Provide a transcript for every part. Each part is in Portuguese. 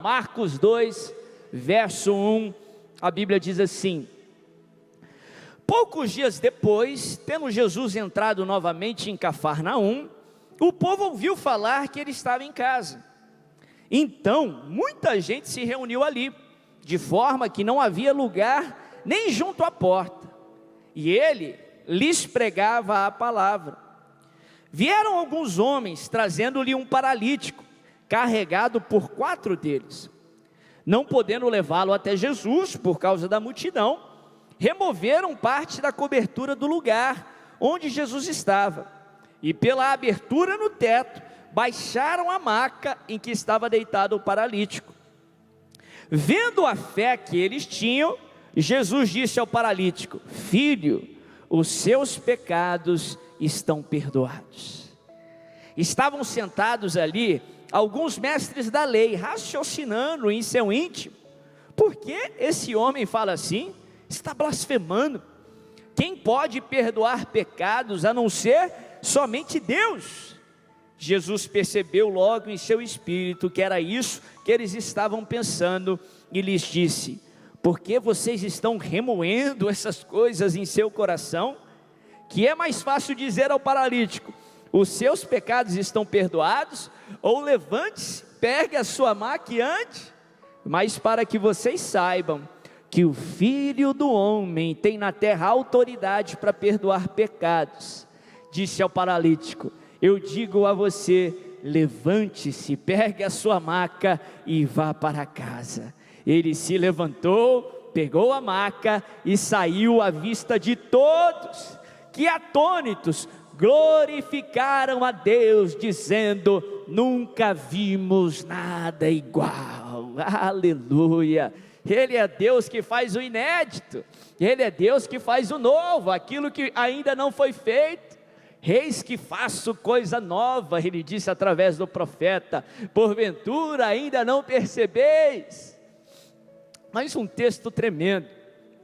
Marcos 2, verso 1, a Bíblia diz assim: poucos dias depois, tendo Jesus entrado novamente em Cafarnaum, o povo ouviu falar que ele estava em casa. Então, muita gente se reuniu ali, de forma que não havia lugar nem junto à porta, e ele lhes pregava a palavra. Vieram alguns homens, trazendo-lhe um paralítico, carregado por 4 deles. Não podendo levá-lo até Jesus, por causa da multidão, removeram parte da cobertura do lugar onde Jesus estava, e pela abertura no teto, baixaram a maca em que estava deitado o paralítico. Vendo a fé que eles tinham, Jesus disse ao paralítico: filho, os seus pecados estão perdoados. Estavam sentados ali alguns mestres da lei, raciocinando em seu íntimo: por que esse homem fala assim? Está blasfemando. Quem pode perdoar pecados a não ser somente Deus? Jesus percebeu logo em seu espírito que era isso que eles estavam pensando, e lhes disse: por que vocês estão remoendo essas coisas em seu coração? Que é mais fácil dizer ao paralítico: os seus pecados estão perdoados, ou levante-se, pegue a sua maca e ande? Mas para que vocês saibam que o Filho do Homem tem na terra autoridade para perdoar pecados, disse ao paralítico: eu digo a você, levante-se, pegue a sua maca e vá para casa. Ele se levantou, pegou a maca e saiu à vista de todos, que atônitos glorificaram a Deus, dizendo: nunca vimos nada igual. Aleluia! Ele é Deus que faz o inédito, Ele é Deus que faz o novo, aquilo que ainda não foi feito. Eis que faço coisa nova, Ele disse através do profeta: porventura ainda não percebeis? Mas um texto tremendo,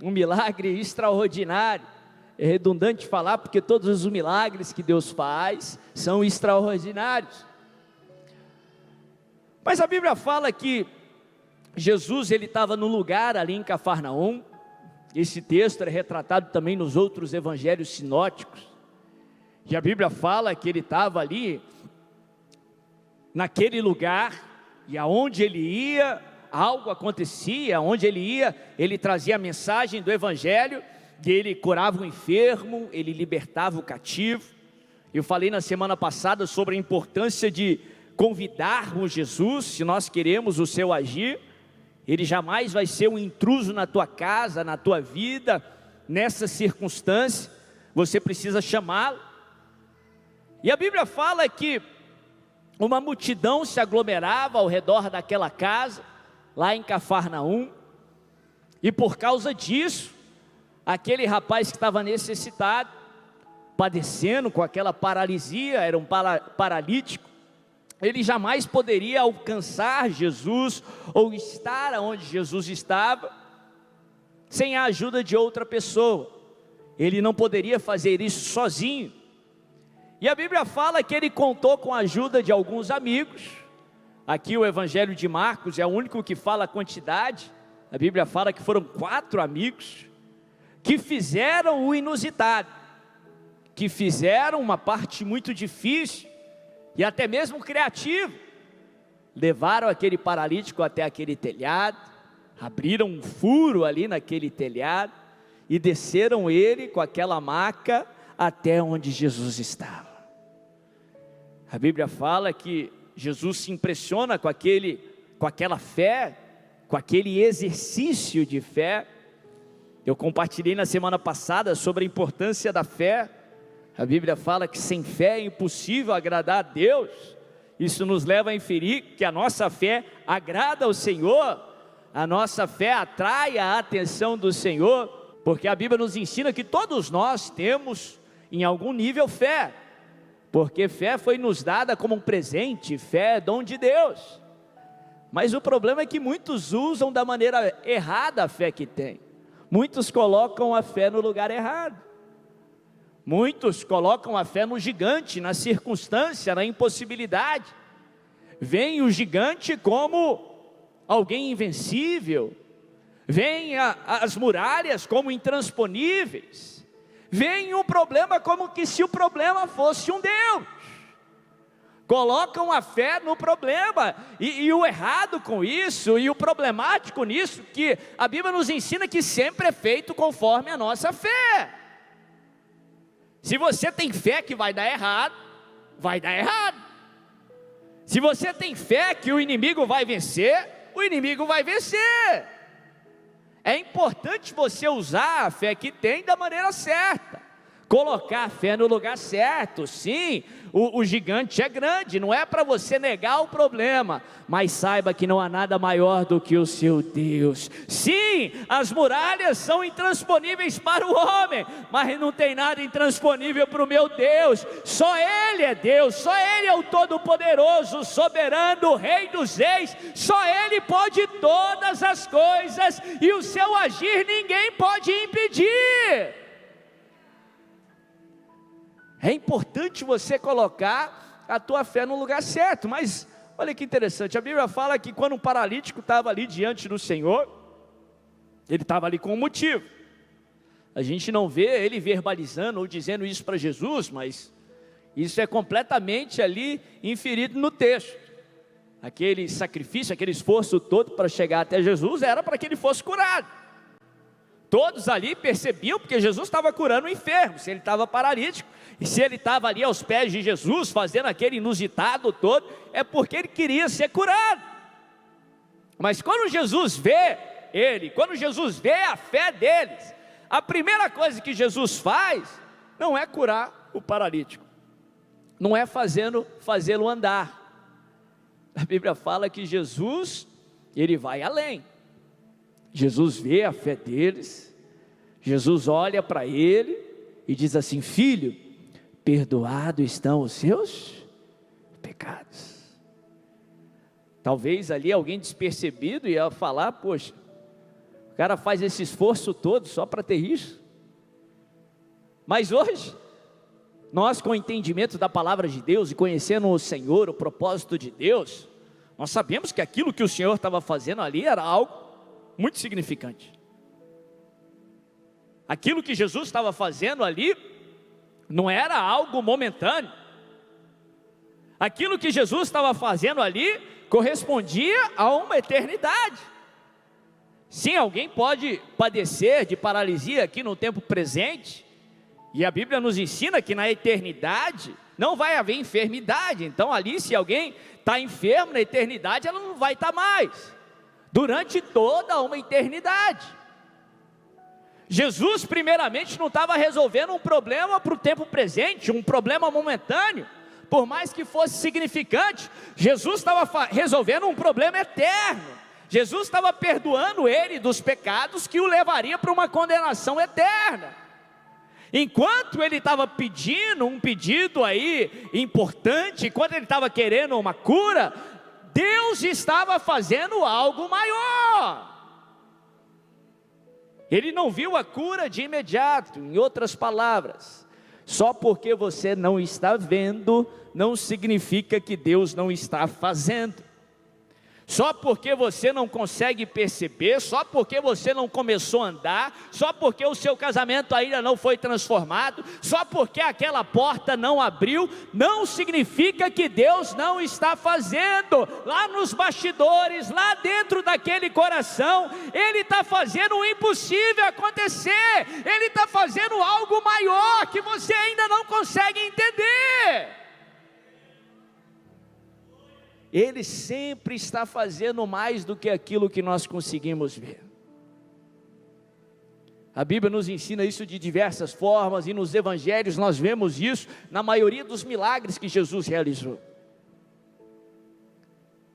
um milagre extraordinário. É redundante falar, porque todos os milagres que Deus faz são extraordinários. Mas a Bíblia fala que Jesus, ele estava no lugar ali em Cafarnaum. Esse texto é retratado também nos outros evangelhos sinóticos. E a Bíblia fala que ele estava ali, naquele lugar, e aonde ele ia, algo acontecia. Aonde ele ia, ele trazia a mensagem do evangelho, que ele curava o enfermo, ele libertava o cativo. Eu falei na semana passada sobre a importância de convidarmos Jesus, se nós queremos o seu agir. Ele jamais vai ser um intruso na tua casa, na tua vida, nessa circunstância. Você precisa chamá-lo. E a Bíblia fala que uma multidão se aglomerava ao redor daquela casa, lá em Cafarnaum, e por causa disso, aquele rapaz que estava necessitado, padecendo com aquela paralisia, era um paralítico, ele jamais poderia alcançar Jesus, ou estar onde Jesus estava, sem a ajuda de outra pessoa. Ele não poderia fazer isso sozinho. E a Bíblia fala que ele contou com a ajuda de alguns amigos. Aqui o evangelho de Marcos é o único que fala a quantidade. A Bíblia fala que foram 4 amigos, que fizeram o inusitado, que fizeram uma parte muito difícil, e até mesmo criativo. Levaram aquele paralítico até aquele telhado, abriram um furo ali naquele telhado, e desceram ele com aquela maca até onde Jesus estava. A Bíblia fala que Jesus se impressiona com aquela fé, com aquele exercício de fé. Eu compartilhei na semana passada sobre a importância da fé. A Bíblia fala que sem fé é impossível agradar a Deus. Isso nos leva a inferir que a nossa fé agrada ao Senhor, a nossa fé atrai a atenção do Senhor, porque a Bíblia nos ensina que todos nós temos em algum nível fé, porque fé foi nos dada como um presente, fé é dom de Deus. Mas o problema é que muitos usam da maneira errada a fé que tem. Muitos colocam a fé no lugar errado. Muitos colocam a fé no gigante, na circunstância, na impossibilidade. Veem o gigante como alguém invencível, veem as muralhas como intransponíveis, veem um problema como que se o problema fosse um Deus, colocam a fé no problema, e o errado com isso, e o problemático nisso, que a Bíblia nos ensina que sempre é feito conforme a nossa fé. Se você tem fé que vai dar errado, vai dar errado. Se você tem fé que o inimigo vai vencer, o inimigo vai vencer. É importante você usar a fé que tem da maneira certa, colocar a fé no lugar certo. Sim, o gigante é grande, não é para você negar o problema, mas saiba que não há nada maior do que o seu Deus. Sim, as muralhas são intransponíveis para o homem, mas não tem nada intransponível para o meu Deus. Só Ele é Deus, só Ele é o Todo-Poderoso, o soberano, o Rei dos Reis. Só Ele pode todas as coisas, e o seu agir ninguém pode impedir. É importante você colocar a tua fé no lugar certo. Mas olha que interessante, a Bíblia fala que quando um paralítico estava ali diante do Senhor, ele estava ali com um motivo. A gente não vê ele verbalizando ou dizendo isso para Jesus, mas isso é completamente ali inferido no texto. Aquele sacrifício, aquele esforço todo para chegar até Jesus era para que ele fosse curado. Todos ali percebiam, porque Jesus estava curando o enfermo, se ele estava paralítico, e se ele estava ali aos pés de Jesus, fazendo aquele inusitado todo, é porque ele queria ser curado. Mas quando Jesus vê ele, quando Jesus vê a fé deles, a primeira coisa que Jesus faz, não é curar o paralítico, não é fazê-lo andar. A Bíblia fala que Jesus, ele vai além. Jesus vê a fé deles, Jesus olha para ele e diz assim: filho, perdoados estão os seus pecados. Talvez ali alguém despercebido ia falar: poxa, o cara faz esse esforço todo só para ter isso. Mas hoje, nós com o entendimento da palavra de Deus e conhecendo o Senhor, o propósito de Deus, nós sabemos que aquilo que o Senhor estava fazendo ali era algo muito significante. Aquilo que Jesus estava fazendo ali não era algo momentâneo. Aquilo que Jesus estava fazendo ali correspondia a uma eternidade. Sim, alguém pode padecer de paralisia aqui no tempo presente, e a Bíblia nos ensina que na eternidade não vai haver enfermidade. Então ali, se alguém está enfermo, na eternidade ela não vai estar mais, durante toda uma eternidade. Jesus primeiramente não estava resolvendo um problema para o tempo presente, um problema momentâneo, por mais que fosse significante. Jesus estava resolvendo um problema eterno. Jesus estava perdoando ele dos pecados que o levaria para uma condenação eterna. Enquanto ele estava pedindo um pedido aí importante, enquanto ele estava querendo uma cura, Deus estava fazendo algo maior. Ele não viu a cura de imediato. Em outras palavras, só porque você não está vendo, não significa que Deus não está fazendo. Só porque você não consegue perceber, só porque você não começou a andar, só porque o seu casamento ainda não foi transformado, só porque aquela porta não abriu, não significa que Deus não está fazendo. Lá nos bastidores, lá dentro daquele coração, Ele está fazendo o impossível acontecer. Ele está fazendo algo maior que você ainda não consegue entender. Ele sempre está fazendo mais do que aquilo que nós conseguimos ver. A Bíblia nos ensina isso de diversas formas, e nos evangelhos nós vemos isso na maioria dos milagres que Jesus realizou.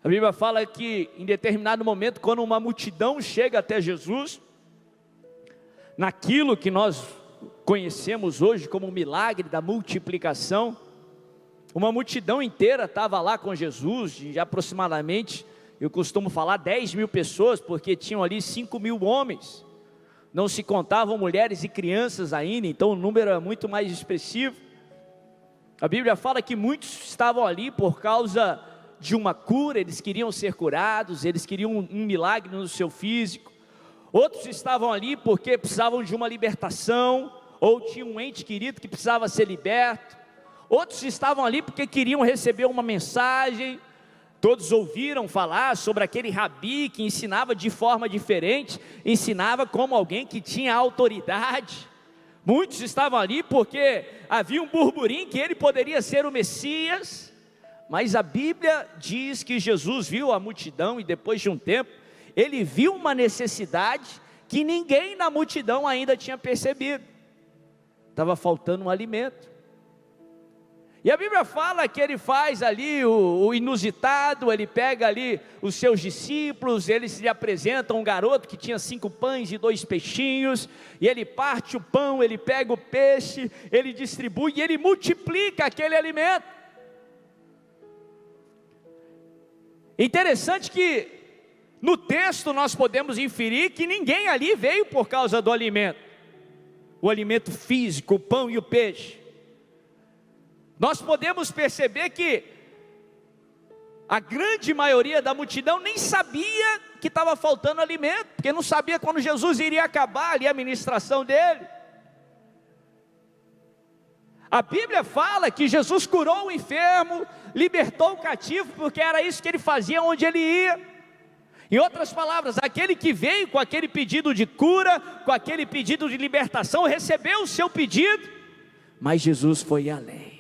A Bíblia fala que em determinado momento, quando uma multidão chega até Jesus, naquilo que nós conhecemos hoje como o milagre da multiplicação, uma multidão inteira estava lá com Jesus, de aproximadamente, eu costumo falar 10 mil pessoas, porque tinham ali 5 mil homens, não se contavam mulheres e crianças ainda, então o número era muito mais expressivo. A Bíblia fala que muitos estavam ali por causa de uma cura, eles queriam ser curados, eles queriam um milagre no seu físico. Outros estavam ali porque precisavam de uma libertação, ou tinha um ente querido que precisava ser liberto. Outros estavam ali porque queriam receber uma mensagem. Todos ouviram falar sobre aquele rabi que ensinava de forma diferente, ensinava como alguém que tinha autoridade. Muitos estavam ali porque havia um burburinho que ele poderia ser o Messias. Mas a Bíblia diz que Jesus viu a multidão e depois de um tempo, ele viu uma necessidade que ninguém na multidão ainda tinha percebido. Estava faltando um alimento. E a Bíblia fala que ele faz ali o inusitado, ele pega ali os seus discípulos, eles lhe apresentam um garoto que tinha 5 pães e 2 peixinhos, e ele parte o pão, ele pega o peixe, ele distribui e ele multiplica aquele alimento. Interessante que no texto nós podemos inferir que ninguém ali veio por causa do alimento, o alimento físico, o pão e o peixe. Nós podemos perceber que a grande maioria da multidão nem sabia que estava faltando alimento, porque não sabia quando Jesus iria acabar ali a ministração dele. A Bíblia fala que Jesus curou o enfermo, libertou o cativo, porque era isso que ele fazia onde ele ia. Em outras palavras, aquele que veio com aquele pedido de cura, com aquele pedido de libertação, recebeu o seu pedido, mas Jesus foi além.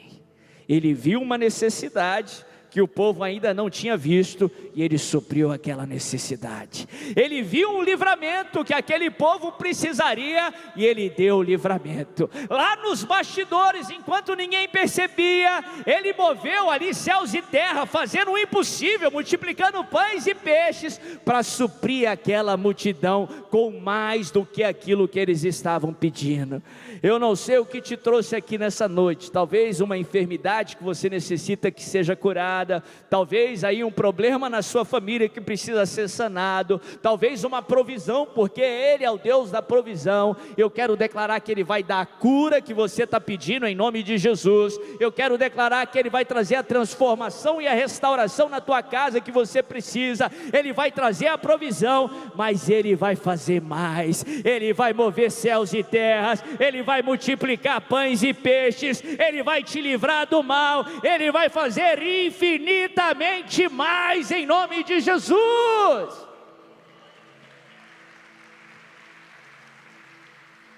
Ele viu uma necessidade que o povo ainda não tinha visto, e ele supriu aquela necessidade. Ele viu um livramento que aquele povo precisaria, e ele deu o livramento. Lá nos bastidores, enquanto ninguém percebia, ele moveu ali céus e terra, fazendo o impossível, multiplicando pães e peixes, para suprir aquela multidão, com mais do que aquilo que eles estavam pedindo. Eu não sei o que te trouxe aqui nessa noite, talvez uma enfermidade que você necessita que seja curada, talvez aí um problema na sua família que precisa ser sanado, talvez uma provisão, porque Ele é o Deus da provisão. Eu quero declarar que Ele vai dar a cura que você está pedindo em nome de Jesus. Eu quero declarar que Ele vai trazer a transformação e a restauração na tua casa que você precisa. Ele vai trazer a provisão, mas Ele vai fazer mais. Ele vai mover céus e terras, Ele vai multiplicar pães e peixes, Ele vai te livrar do mal, Ele vai fazer infinitamente mais em nome de Jesus.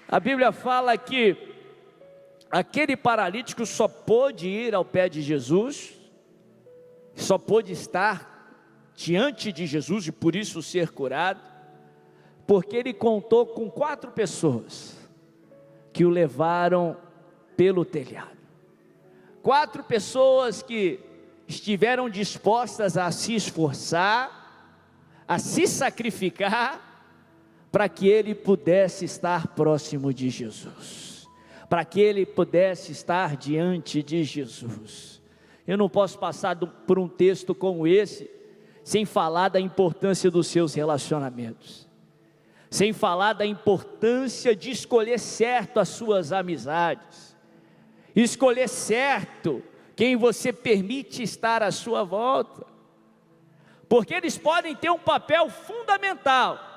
A Bíblia fala que aquele paralítico só pôde ir ao pé de Jesus, só pôde estar diante de Jesus e por isso ser curado, porque ele contou com 4 pessoas que o levaram pelo telhado. 4 pessoas que estiveram dispostas a se esforçar, a se sacrificar, para que ele pudesse estar próximo de Jesus, para que ele pudesse estar diante de Jesus. Eu não posso passar por um texto como esse, sem falar da importância dos seus relacionamentos, sem falar da importância de escolher certo as suas amizades, escolher certo quem você permite estar à sua volta, porque eles podem ter um papel fundamental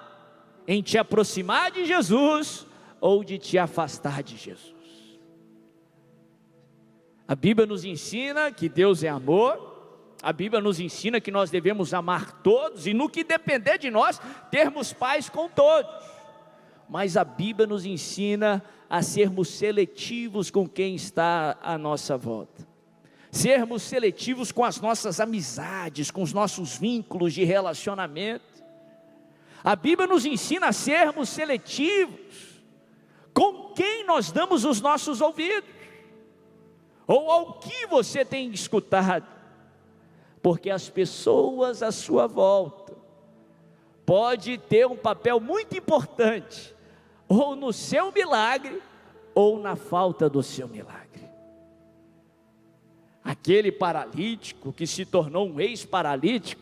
em te aproximar de Jesus ou de te afastar de Jesus. A Bíblia nos ensina que Deus é amor, a Bíblia nos ensina que nós devemos amar todos e no que depender de nós, termos paz com todos, mas a Bíblia nos ensina a sermos seletivos com quem está à nossa volta, sermos seletivos com as nossas amizades, com os nossos vínculos de relacionamento. A Bíblia nos ensina a sermos seletivos com quem nós damos os nossos ouvidos, ou ao que você tem escutado, porque as pessoas à sua volta pode ter um papel muito importante, ou no seu milagre, ou na falta do seu milagre. Aquele paralítico que se tornou um ex-paralítico,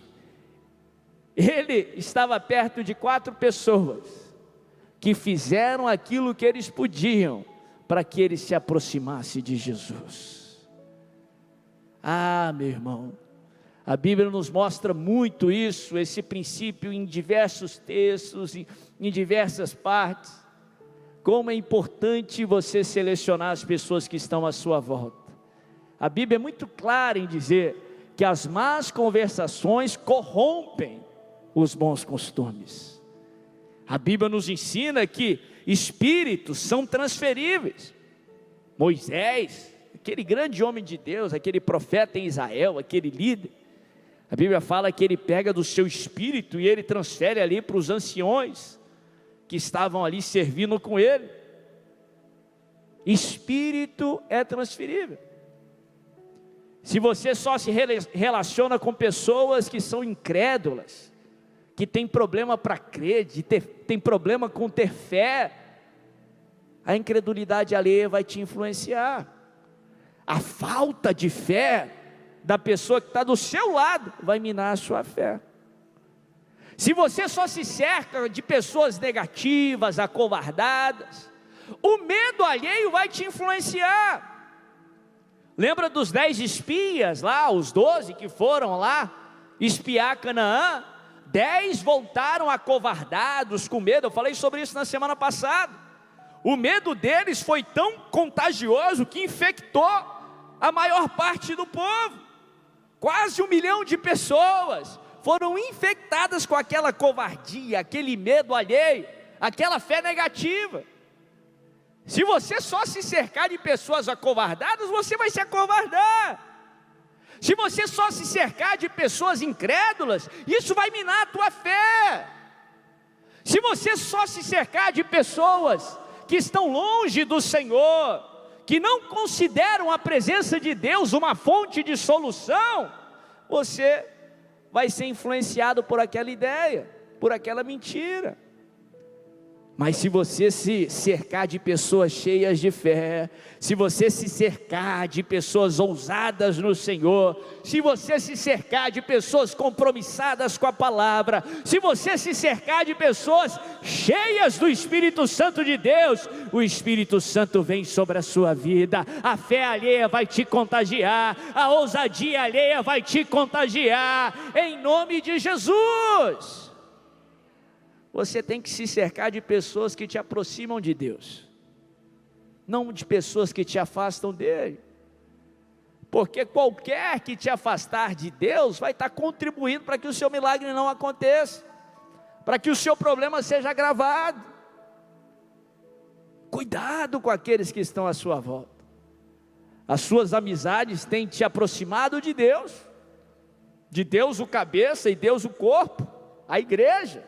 ele estava perto de 4 pessoas que fizeram aquilo que eles podiam para que ele se aproximasse de Jesus. Ah, meu irmão, A Bíblia nos mostra muito isso, esse princípio em diversos textos, em diversas partes. Como é importante você selecionar as pessoas que estão à sua volta. A Bíblia é muito clara em dizer que as más conversações corrompem os bons costumes. A Bíblia nos ensina que espíritos são transferíveis. Moisés, aquele grande homem de Deus, aquele profeta em Israel, aquele líder, a Bíblia fala que ele pega do seu espírito e ele transfere ali para os anciões que estavam ali servindo com ele. Espírito é transferível. Se você só se relaciona com pessoas que são incrédulas, que tem problema para crer, tem problema com ter fé, a incredulidade alheia vai te influenciar. A falta de fé da pessoa que está do seu lado vai minar a sua fé. Se você só se cerca de pessoas negativas, acovardadas, o medo alheio vai te influenciar. Lembra dos 10 espias lá, os 12 que foram lá espiar Canaã? 10 voltaram acovardados, com medo. Eu falei sobre isso na semana passada. O medo deles foi tão contagioso que infectou a maior parte do povo. Quase 1 milhão de pessoas foram infectadas com aquela covardia, aquele medo alheio, aquela fé negativa. Se você só se cercar de pessoas acovardadas, você vai se acovardar. Se você só se cercar de pessoas incrédulas, isso vai minar a tua fé. Se você só se cercar de pessoas que estão longe do Senhor, que não consideram a presença de Deus uma fonte de solução, você vai ser influenciado por aquela ideia, por aquela mentira. Mas se você se cercar de pessoas cheias de fé, se você se cercar de pessoas ousadas no Senhor, se você se cercar de pessoas compromissadas com a palavra, se você se cercar de pessoas cheias do Espírito Santo de Deus, o Espírito Santo vem sobre a sua vida, a fé alheia vai te contagiar, a ousadia alheia vai te contagiar, em nome de Jesus. Você tem que se cercar de pessoas que te aproximam de Deus, não de pessoas que te afastam dele, porque qualquer que te afastar de Deus, vai estar contribuindo para que o seu milagre não aconteça, para que o seu problema seja agravado. Cuidado com aqueles que estão à sua volta. As suas amizades têm te aproximado de Deus o cabeça e Deus o corpo, a igreja,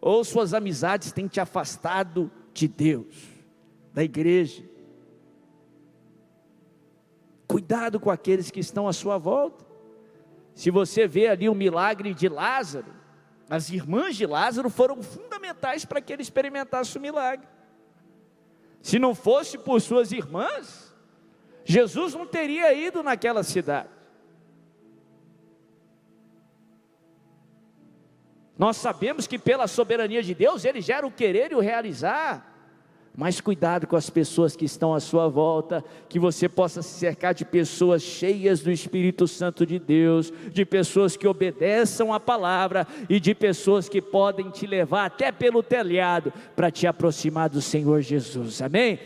ou suas amizades têm te afastado de Deus, da igreja. Cuidado com aqueles que estão à sua volta. Se você vê ali o milagre de Lázaro, as irmãs de Lázaro foram fundamentais para que ele experimentasse o milagre. Se não fosse por suas irmãs, Jesus não teria ido naquela cidade. Nós sabemos que pela soberania de Deus, Ele gera o querer e o realizar. Mas cuidado com as pessoas que estão à sua volta, que você possa se cercar de pessoas cheias do Espírito Santo de Deus, de pessoas que obedeçam a palavra e de pessoas que podem te levar até pelo telhado para te aproximar do Senhor Jesus, amém?